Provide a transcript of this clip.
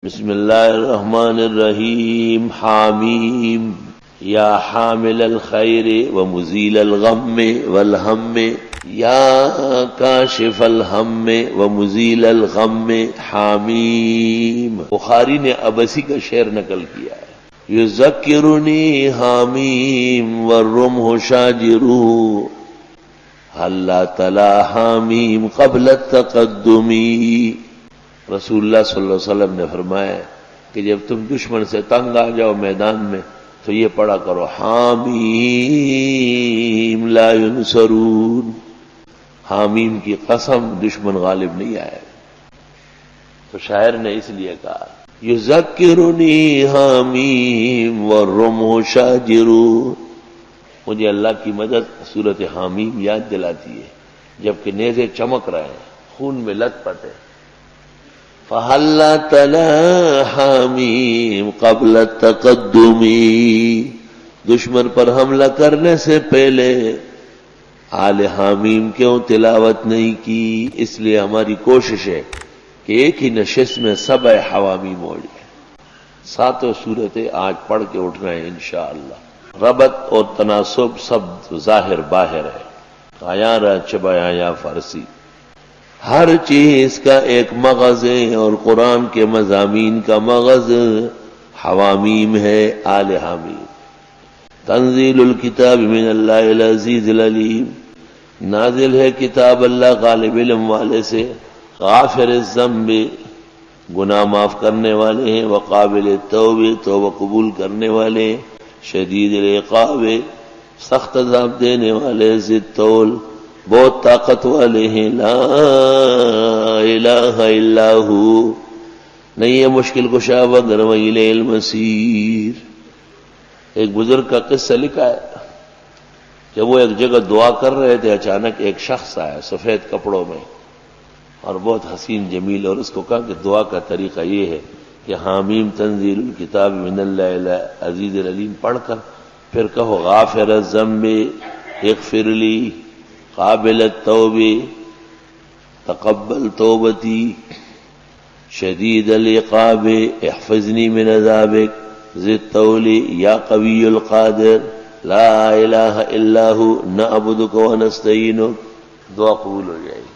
بسم اللہ الرحمن الرحیم حامیم یا حامل الخیر ومزیل الغم والہم یا کاشف الہم ومزیل الغم حامیم۔ بخاری نے عبسی کا شعر نقل کیا ہے، یذکرنی حامیم والرمح شاجرو حل تلا حامیم قبل التقدمی۔ رسول اللہ صلی اللہ علیہ وسلم نے فرمایا کہ جب تم دشمن سے تنگ آ جاؤ میدان میں تو یہ پڑھا کرو حامیم لا ینصرون، حامیم کی قسم دشمن غالب نہیں آئے۔ تو شاعر نے اس لیے کہا یذکرنی حامیم والرمح شاجر، مجھے اللہ کی مدد صورت حامیم یاد دلاتی ہے جبکہ نیزے چمک رہے ہیں، خون میں لت پت ہے۔ فَحَلَّ تَلَا حَامِيمٌ قَبْلَ التَّقَدُّمِ، دشمن پر حملہ کرنے سے پہلے آل حامیم کیوں تلاوت نہیں کی؟ اس لیے ہماری کوشش ہے کہ ایک ہی نشست میں سبع حوامیم ہو جائے، ساتوں صورتیں آج پڑھ کے اٹھنا ہے انشاءاللہ۔ ربط اور تناسب سب ظاہر باہر ہے، آیا رچ بیاں فارسی، ہر چیز کا ایک مغز ہے اور قرآن کے مضامین کا مغز حوامیم ہے، آل حامیم۔ تنزیل الکتاب من اللہ العزیز العلیم، نازل ہے کتاب اللہ غالب علم والے سے، غافر الذنب گناہ معاف کرنے والے ہیں، وقابل التوب توبہ قبول کرنے والے ہیں، شدید العقاب سخت عذاب دینے والے، ذی الطول بہت طاقت والے ہیں، لا الہ الا ہو نہیں ہے مشکل کشا مگر الیہ المصیر۔ ایک بزرگ کا قصہ لکھا ہے، جب وہ ایک جگہ دعا کر رہے تھے اچانک ایک شخص آیا سفید کپڑوں میں اور بہت حسین جمیل، اور اس کو کہا کہ دعا کا طریقہ یہ ہے کہ حامیم تنزیل الکتاب من اللہ العزیز العلیم پڑھ کر پھر کہو غافر الذنب اغفر لی، قابل التوب تقبل توبتی، شدید العقاب احفظنی من عذابک، ذی الطول یا قوی القادر، لا الہ الا ہو نعبدک ونستعینک، دعا قبول ہو جائے گی۔